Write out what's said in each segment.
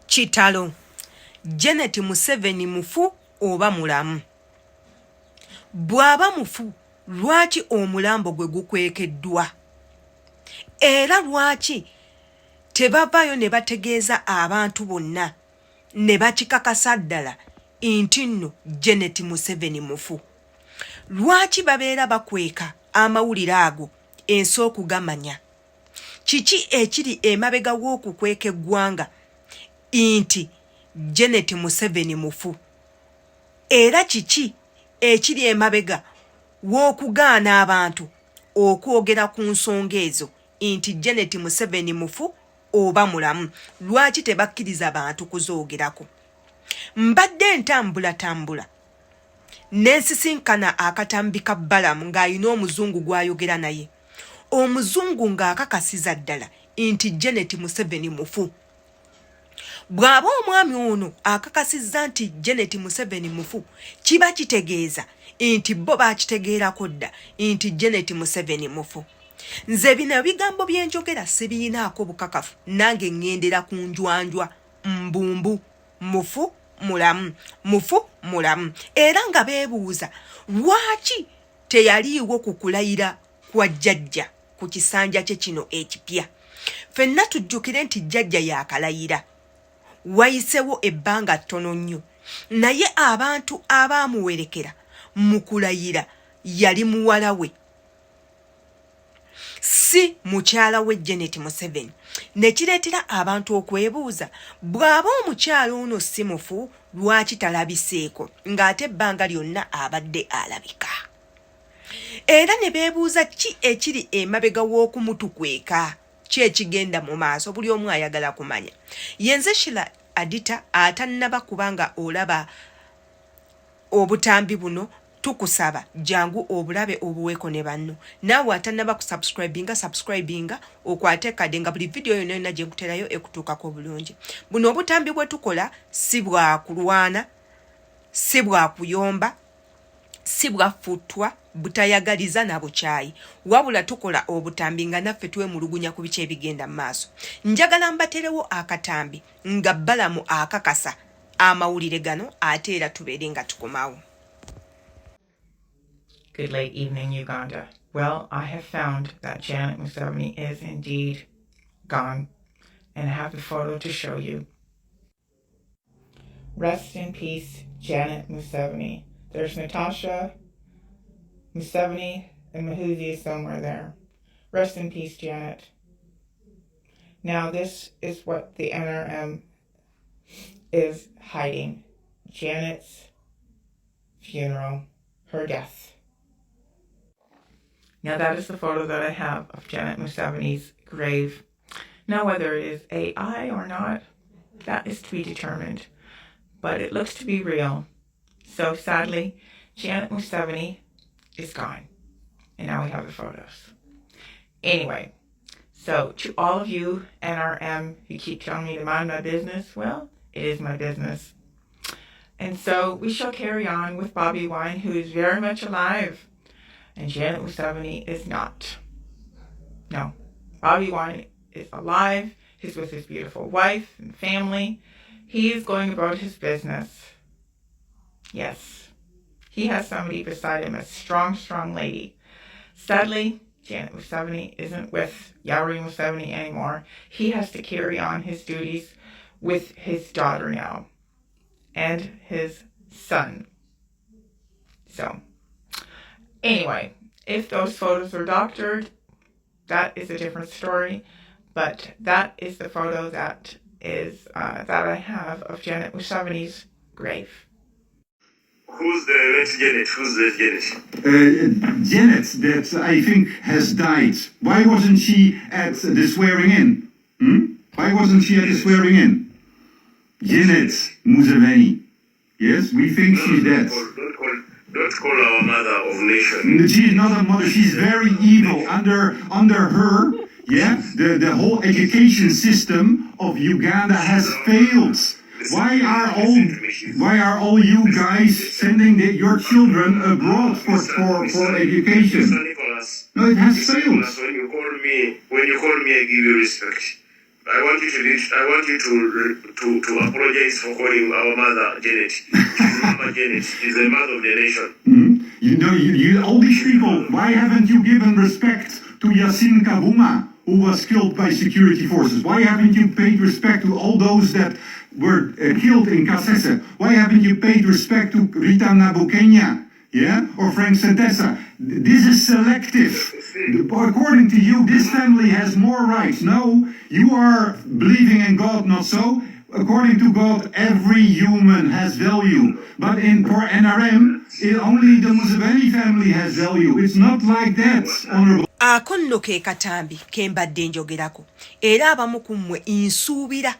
Kitalo. Janet Museveni mufu oba mulamu. Bwaba mufu lwaki omulambo gwe gukwekeddwa? Era lwaki tebavayo ne bategeeza abantu bonna ne bakikakasa ddala nti nno Janet Museveni mufu? Lwaki babeera bakweka amawulire ago ensi okugamanya? Kiki ekiri emabega w'okukweka eggwanga nti Janet Museveni mufu? Era kiki ekiri emabega w'okugaana abantu okwogera ku nsonga ezo nti Janet Museveni mufu oba mulamu? Lwaki tebakkiriza abantu kuzoogerako? Mbadde ntambula nensisinkana akatambi ka Balamu ng'alina omuzungu gw'ayogera naye. Omuzungu ng'akakasiza ddala nti Janet Museveni mufu. Bw'aba omwami ono akakasizza nti Janet Museveni mufu, kiba kitegeeza nti bo baakitegeerako dda nti Janet Museveni mufu. Nze bino bigambo bye njogera sibiinaako bukakafu, nange ŋŋendera ku njwanjwa mbumbu. Mufu mulamu, mufu mulamu. Era nga beebuuza lwaki teyaliiwo ku kulayira kwa jjajja ku kisanja kye kino ekipya. Ffenna tujjukire nti jjajja yaakalayira. Wayisewo ebbanga ttono nnyo, naye abantu abaamuwerekera mu kulayira yali muwala we, si mukyala we Janet Museveni. Ne kireetera abantu okwebuuza, bw'aba omukyala ono si mufu lwaki talabiseeko ng'ate ebbanga lyonna abadde alabika? Era ne beebuuza ki ekiri emabega w'okumutukweka, ki ekigenda mu maaso? Buli omu ayagala kumanya. Yenze Shila Adita atannaba kubanga olaba obutambi buno, tukusaba jangu obulabe obuweeko ne banno. Naawe atannaba subscribinga okwate kade nga buli video yonna yonna gye nkuterayo ekutuukako bulungi. Buno obutambi bwe tukola si bwa kulwana, si bwa kuyomba, si bwa ffutwa, butayagaliza na bukyayi. Wabula tukola obutambi nga naffe twemulugunya ku biki ebigenda mu maaso. Njagala mbaterewo akatambi nga Balamu akakasa amawulire gano ate era tubeere nga tukomawo. Good late evening, Uganda. Well, I have found that Janet Museveni is indeed gone, and I have the photo to show you. Rest in peace, Janet Museveni. There's Natasha Museveni and Mahuzi is somewhere there. Rest in peace, Janet. Now, this is what the NRM is hiding. Janet's funeral, her death. Now, that is the photo that I have of Janet Museveni's grave. Now, whether it is AI or not, that is to be determined. But it looks to be real. So, sadly, Janet Museveni is gone. And now we have the photos. Anyway, so to all of you NRM who keep telling me to mind my business, well, it is my business. And so we shall carry on with Bobby Wine, who is very much alive. And Janet Museveni is not. No, Bobby Wine is alive. He's with his beautiful wife and family. He is going about his business. Yes, he has somebody beside him, a strong, strong lady. Sadly, Janet Museveni isn't with Yoweri Museveni anymore. He has to carry on his duties with his daughter now and his son. So, anyway, if those photos are doctored, that is a different story. But that is the photo that I have of Janet Museveni's grave. Who's the next Janet? Who's the Janet? Janet, that I think has died. Why wasn't she at the swearing in? Why wasn't she at the swearing in? Janet Museveni. Yes, we think she's dead. Don't call our mother of nation. She's not a mother. She's very evil. Under her, yeah, the whole education system of Uganda has failed. Why are all you guys sending your children abroad for education? Nicholas, No, it has failed. When you call me, I give you respect. I want you to apologize for calling our mother Janet. She's Mama Janet. She's the mother of the nation. You know, all these people, why haven't you given respect to Yasin Kabuma, who was killed by security forces? Why haven't you paid respect to all those that were killed in Kasese? Why haven't you paid respect to Rita Nabukenya? Yeah? Or Frank Santessa? This is selective. According to you, this family has more rights. No, you are believing in God, not so. According to God, every human has value. But for NRM, only the Museveni family has value. It's not like that, Honorable. Akonno ke katambi kembadde njogerako era abamu kummwe insuubira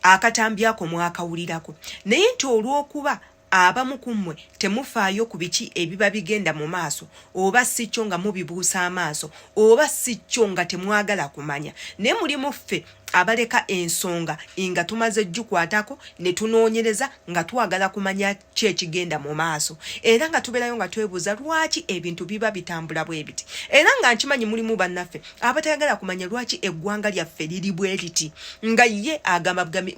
akatambi ako mwakawulirako naye nti olw'okuba abamu kummwe temufaayo ku biki ebiba bigenda mu maaso oba si kyo nga mubibuusa amaaso oba si kyo nga temwagala kumanya ne mulimu ffe abaleka ensonga nga tumaze jjukwatako ne tunoonyereza nga twagala kumanya ki ekigenda mu maaso era nga tubeerayo nga twebuuza lwaki ebintu biba bitambula bwe biti era nga nkimanyi mulimu bannaffe abatayagala kumanya lwaki eggwanga lyaffe liri bwe liti nga ye agamba bugambi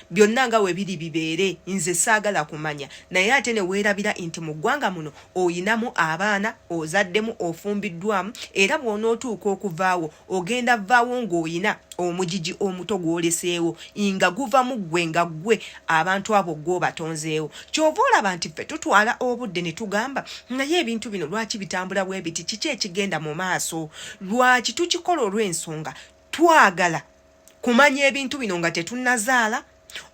byonna nga we biri bibeere nze saagala kumanya naye ate ne weerabira nti mu ggwanga muno oyinamu abaana ozaddemu ofumbiddwamu era bw'onootuuka okuvaawo ogenda vaawo ng'oyina omujiji omuto gwoleseewo nga guva mu ggwe nga ggwe abantu abo gwo batonzeewo kyova olaba nti ffe tutwala obudde ne tugamba naye ebintu bino lwaki bitambula bwe biti kiki ekigenda mu maaso lwaki tukikola olw'ensonga twagala kumanya ebintu bino nga tetunnazaala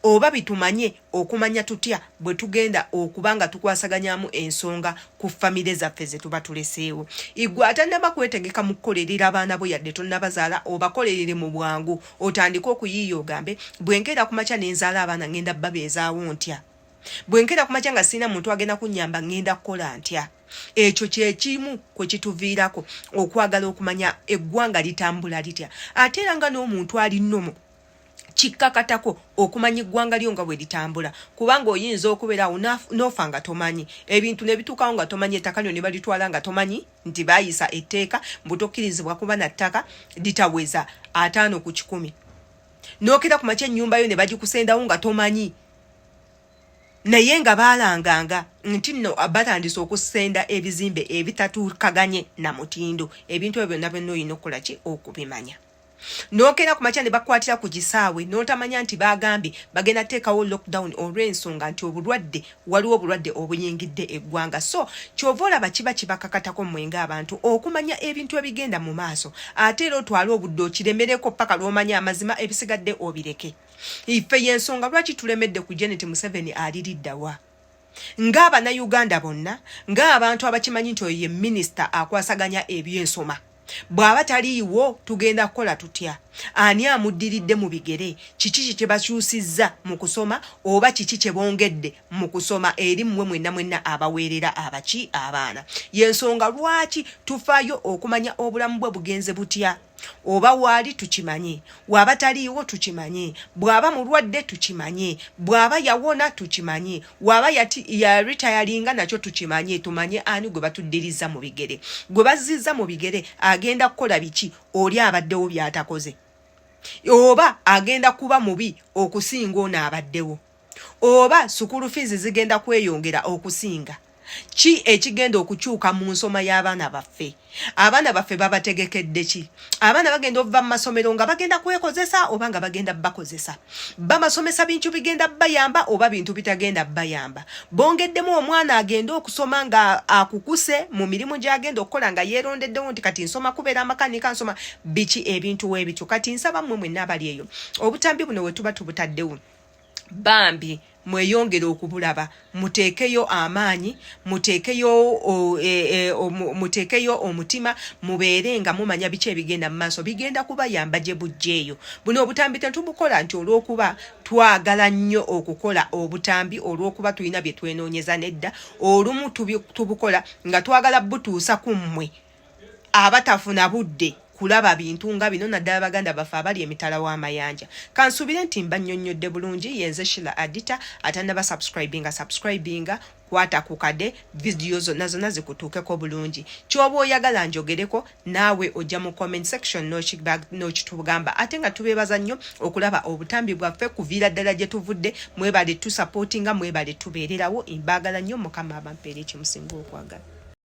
oba bitumanye okumanya tutya bwe tugenda okubanga tukwasaganyamu ensonga ku famire zaffe ze tuba tuleseewo igwe atannaba kwetegeka mu kukolerera abaana bo yadde tonnabazaala obakolerere mu bwangu otandika okuyiiya ogambe bwenkera ku makya n'enzaala abaana ngenda babeezaawo ntya bwenkera ku makya nga sirina muntu agenda kunnyamba ngenda kukola ntya ekyo kyekimu kwe kituviirako okwagala okumanya eggwanga litambula litya ate era nga n'omuntu ali nnomo kikakatako okumanya eggwanga lyo nga bwe litambula kubanga oyinza okubeerawo n'ofa nga tomanyi ebintu ne bituukawo nga tomanyi ettaka lyo ne balitwala nga tomanyi nti baayisa etteeka mbutokkirizibwa kuba na ttaka litaweza 5 ku 100 n'okera ku makya ennyumba yo ne bagikusendawo nga tomanyi naye nga baalanganga nti nno batandise okusenda ebizimbe ebitatuukaganye na mutindo ebintu ebyo byonna byonna olina okukola ki okubimanya n'okera ku makya ne bakwatira ku kisaawe n'otamanya nti bagambye bagenda teekawo lockdown olw'ensonga nti waliwo obulwadde obuyingidde eggwanga so kyova olaba kiba kibakakatako mmwe ng'abantu okumanya ebintu ebigenda mu maaso ate era otwale obudde okiremereko paka lw'omanya amazima ebisigadde obireke ife y'ensonga lwaki tulemedde ku Janet Museveni aliriddawa ng'Abannayuganda bonna ng'abantu abakimanyi nti oyo ye minisita akwasaganya ebyensoma bw'aba taliiwo tugenda kukola tutya ani amuddiridde mu bigere kiki kye bakyusizza mu kusoma oba kiki kye bongedde mu kusoma eri mmwe mwenna abaweerera abaana y'ensonga lwaki tufaayo okumanya obulamu bwe bugenze butya oba waali tukimanye bw'aba taliiwo tukimanye bw'aba mulwadde tukimanye bw'aba yawona tukimanye bw'aba yaritayalinga nakyo tukimanye tumanye ani gwe batuddiriza mu bigere gwe bazizza mu bigere agenda kukola biki oli abaddewo byatakoze oba agenda kuba mubi okusinga ono abaddewo oba sukulu fees zigenda kweyongera okusinga ki ekigenda okukyuka mu nsoma y'abaana baffe abaana baffe babategekedde ki abaana bagenda ova mu masomero nga bagenda kwekozesa oba nga bagenda bakozesa bamasomesa bintu bigenda bayamba oba bintu bitagenda bayamba bongeddemu omwana agenda okusoma nga akukuse mu mirimu gy'agenda okukola nga yeerondeddewo nti kati nsoma kubeera amakanika nsoma biki ebintu weebityo kati nsaba mmwe mwenna abali eyo obutambi buno we tuba tubutaddewo bambi mweyongere okubulaba muteekeyo amaanyi muteekeyo omutima mubeere nga mumanya biki ebigenda mu maaso bigenda kubayamba gye bujjeeyo buno obutambi tetubukola nti olw'okuba twagala nnyo okukola obutambi olw'okuba tulina bye twenoonyeza nedda olumu tubukola nga twagala butuusa ku mmwe abatafuna budde kulaba bintu nga bino naddala baganda baffe abali emitala w'amayanja. Kansubire nti mbannyonnyodde bulungi yenze Sheila Adita atannaba subscribinga kwata ku kade video zonna zonna zikutuukeko bulungi. Ky'oba oyagala njogereko naawe ojja mu comment section n'okitugamba ate nga tubeebaza nnyo okulaba obutambi bwaffe kuviira ddala gye tuvudde. Mwebale tu supportinga, mwebale tubeererawo. Mbaagala nnyo, Mukama abampeere ekimusinga okwagala.